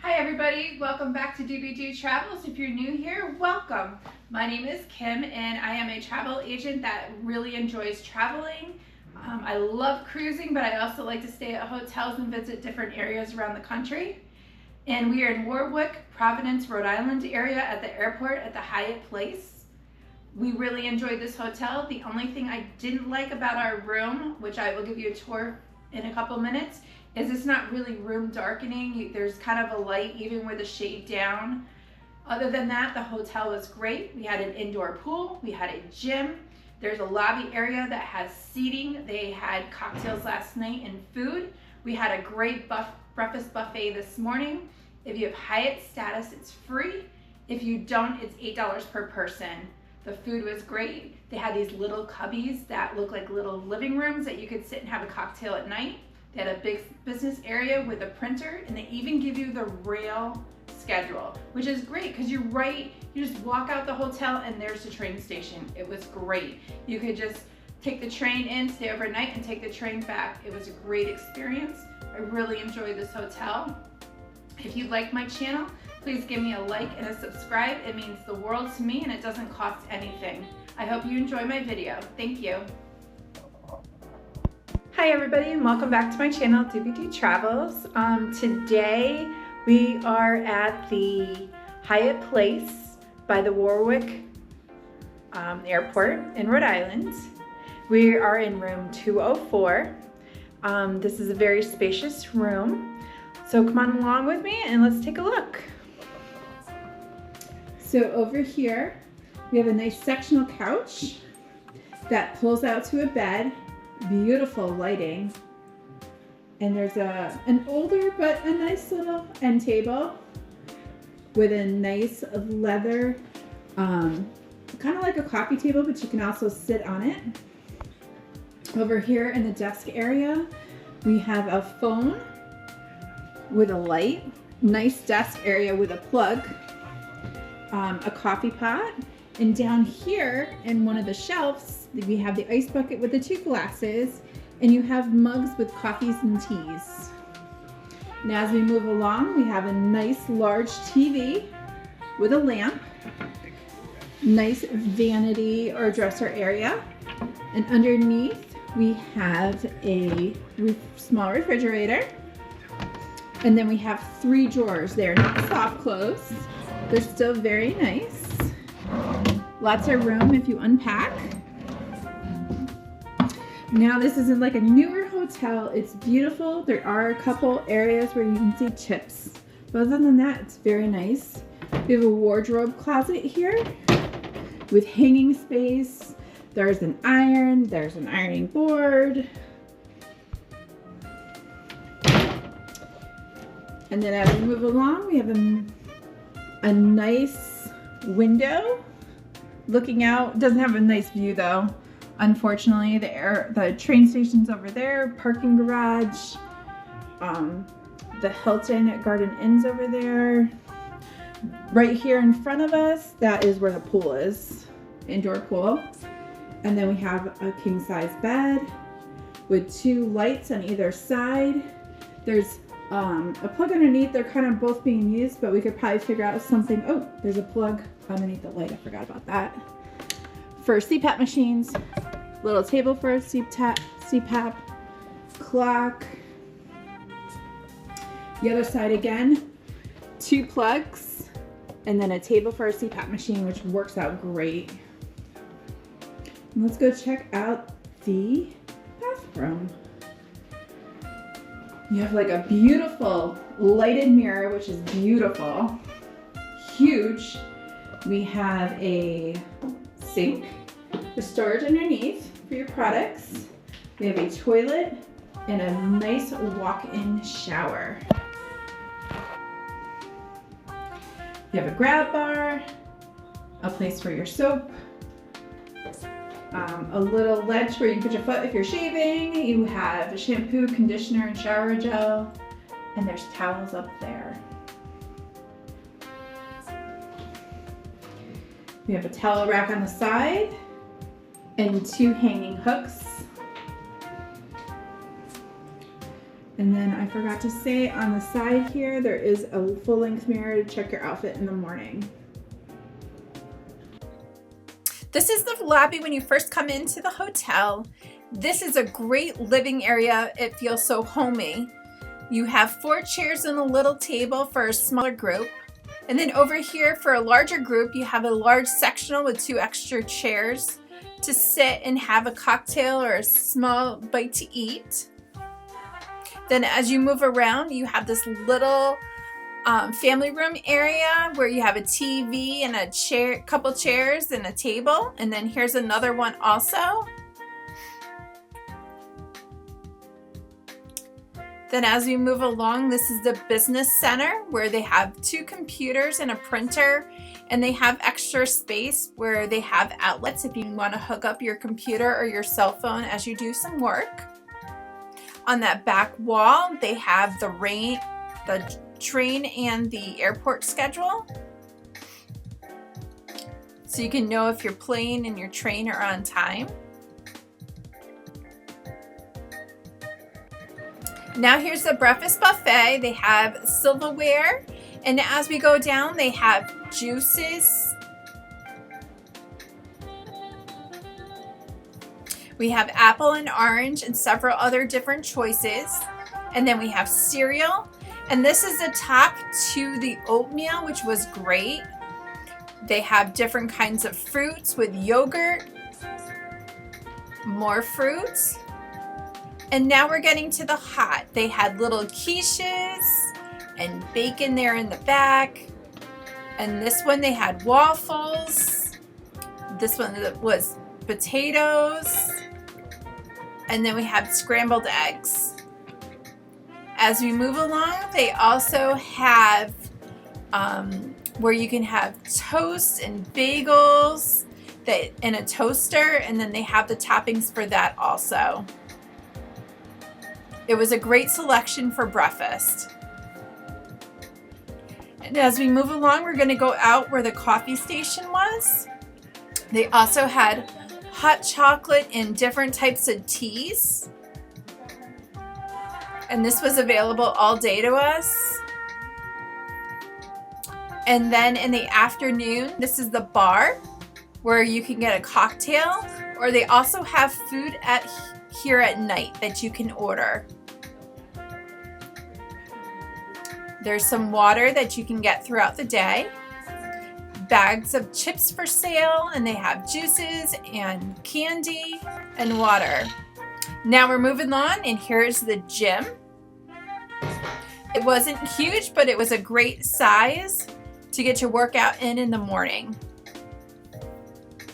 Hi everybody, welcome back to DBG Travels. If you're new here, welcome. My name is Kim and I am a travel agent that really enjoys traveling. I love cruising, but I also like to stay at hotels and visit different areas around the country. And we are in Warwick-Providence, Rhode Island area at the airport at the Hyatt place. We really enjoyed this hotel. The only thing I didn't like about our room, which I will give you a tour in a couple minutes, is it's not really room darkening. There's kind of a light even with the shade down. Other than that, the hotel was great. We had an indoor pool, we had a gym. There's a lobby area that has seating. They had cocktails last night and food. We had a great breakfast buffet this morning. If you have Hyatt status, it's free. If you don't, it's $8 per person. The food was great. They had these little cubbies that look like little living rooms that you could sit and have a cocktail at night. They had a big business area with a printer, and they even give you the rail schedule, which is great because you just walk out the hotel and there's the train station. It was great. You could just take the train in, stay overnight, and take the train back. It was a great experience. I really enjoyed this hotel. If you like my channel, please give me a like and a subscribe. It means the world to me and it doesn't cost anything. I hope you enjoy my video. Thank you. Hi everybody and welcome back to my channel, DBG Travels. Today we are at the Hyatt Place by the Warwick Airport in Rhode Island. We are in room 204. This is a very spacious room. So come on along with me and let's take a look. So over here we have a nice sectional couch that pulls out to a bed. Beautiful lighting, and there's an older but a nice little end table with a nice leather kind of like a coffee table, but you can also sit on it. Over here in the desk area we have a phone with a light, nice desk area with a plug, a coffee pot, and down here in one of the shelves we have the ice bucket with the 2 glasses, and you have mugs with coffees and teas. Now as we move along, we have a nice large TV with a lamp, nice vanity or dresser area, and underneath we have a small refrigerator, and then we have 3 drawers. They're not soft close, they're still very nice. Lots of room if you unpack. Now this isn't like a newer hotel, it's beautiful. There are a couple areas where you can see chips, but other than that, it's very nice. We have a wardrobe closet here with hanging space. There's an iron, there's an ironing board. And then as we move along, we have a nice window looking out. Doesn't have a nice view though. Unfortunately, the train station's over there, parking garage, the Hilton Garden Inn's over there. Right here in front of us, that is where the pool is, indoor pool. And then we have a king size bed with 2 lights on either side. There's a plug underneath. They're kind of both being used, but we could probably figure out something. Oh, there's a plug underneath the light. I forgot about that. For CPAP machines, little table for a CPAP, clock. The other side again, 2 plugs, and then a table for a CPAP machine, which works out great. Let's go check out the bathroom. You have like a beautiful lighted mirror, which is beautiful, huge. We have a sink with storage underneath for your products. We have a toilet and a nice walk-in shower. You have a grab bar, a place for your soap, a little ledge where you can put your foot if you're shaving. You have shampoo, conditioner, and shower gel, and there's towels up there. We have a towel rack on the side and 2 hanging hooks. And then I forgot to say on the side here, there is a full-length mirror to check your outfit in the morning. This is the lobby when you first come into the hotel. This is a great living area. It feels so homey. You have 4 chairs and a little table for a smaller group. And then over here for a larger group, you have a large sectional with 2 extra chairs to sit and have a cocktail or a small bite to eat. Then as you move around, you have this little family room area where you have a TV and a chair, couple chairs and a table. And then here's another one also. Then as we move along, this is the business center where they have 2 computers and a printer, and they have extra space where they have outlets if you want to hook up your computer or your cell phone as you do some work. On that back wall, they have the train and the airport schedule. So you can know if your plane and your train are on time. Now here's the breakfast buffet. They have silverware, and as we go down, they have juices. We have apple and orange and several other different choices. And then we have cereal. And this is the top to the oatmeal, which was great. They have different kinds of fruits with yogurt, more fruits. And now we're getting to the hot. They had little quiches and bacon there in the back. And this one they had waffles. This one was potatoes. And then we have scrambled eggs. As we move along, they also have where you can have toast and bagels in a toaster, and then they have the toppings for that also. It was a great selection for breakfast. And as we move along, we're going to go out where the coffee station was. They also had hot chocolate and different types of teas. And this was available all day to us. And then in the afternoon, this is the bar where you can get a cocktail, or they also have food here at night that you can order. There's some water that you can get throughout the day. Bags of chips for sale, and they have juices and candy and water. Now we're moving on, and here's the gym. It wasn't huge, but it was a great size to get your workout in the morning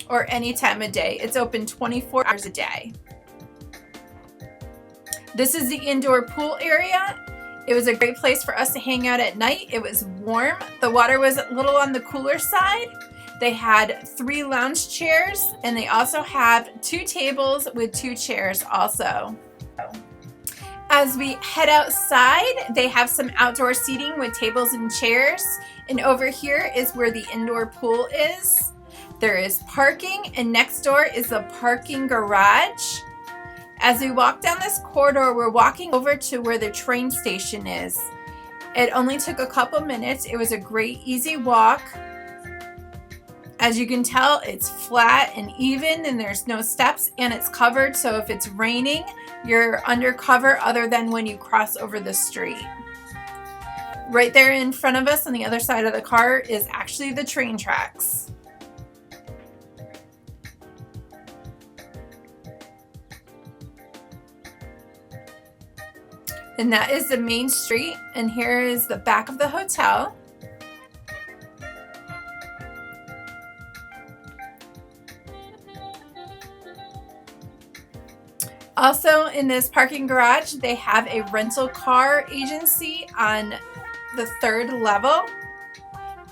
or any time of day. It's open 24 hours a day. This is the indoor pool area. It was a great place for us to hang out at night. It was warm. The water was a little on the cooler side. They had 3 lounge chairs, and they also have 2 tables with 2 chairs also. As we head outside, they have some outdoor seating with tables and chairs. And over here is where the indoor pool is. There is parking, and next door is the parking garage. As we walk down this corridor, we're walking over to where the train station is. It only took a couple minutes. It was a great, easy walk. As you can tell, it's flat and even, and there's no steps, and it's covered, so if it's raining, you're under cover other than when you cross over the street. Right there in front of us on the other side of the car is actually the train tracks. And that is the main street, and here is the back of the hotel. Also in this parking garage, they have a rental car agency on the 3rd level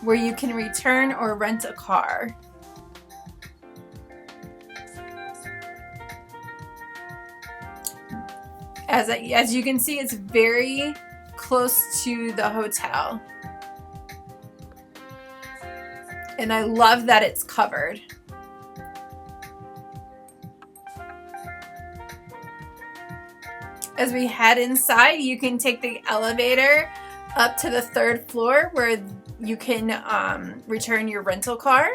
where you can return or rent a car. As you can see, it's very close to the hotel. And I love that it's covered. As we head inside, you can take the elevator up to the 3rd floor where you can return your rental car.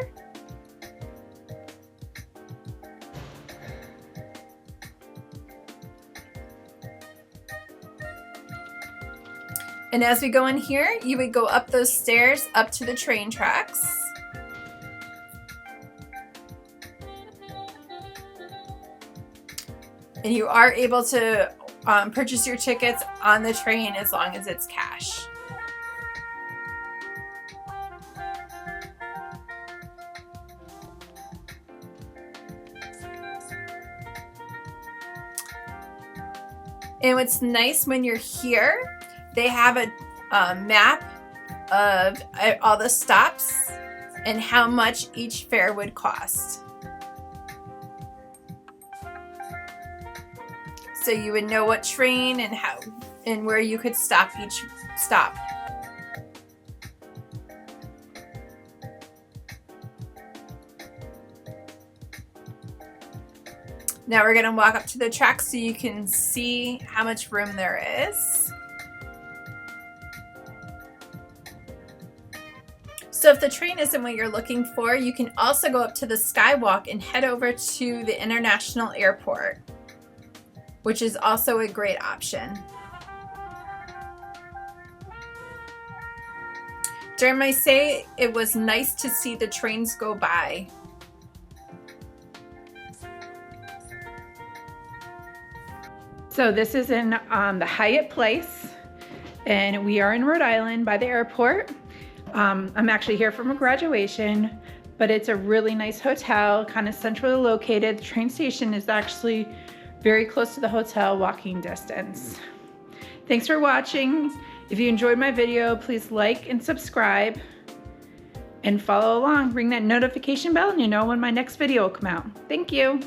And as we go in here, you would go up those stairs up to the train tracks. And you are able to purchase your tickets on the train as long as it's cash. And what's nice when you're here, they have a map of all the stops and how much each fare would cost. So you would know what train and how and where you could stop each stop. Now we're going to walk up to the tracks so you can see how much room there is. So if the train isn't what you're looking for, you can also go up to the Skywalk and head over to the International Airport, which is also a great option. During my stay, it was nice to see the trains go by. So this is in the Hyatt place, and we are in Rhode Island by the airport. I'm actually here from a graduation, but it's a really nice hotel, kind of centrally located. The train station is actually very close to the hotel, walking distance. Thanks for watching. If you enjoyed my video, please like and subscribe and follow along. Ring that notification bell and you know when my next video will come out. Thank you.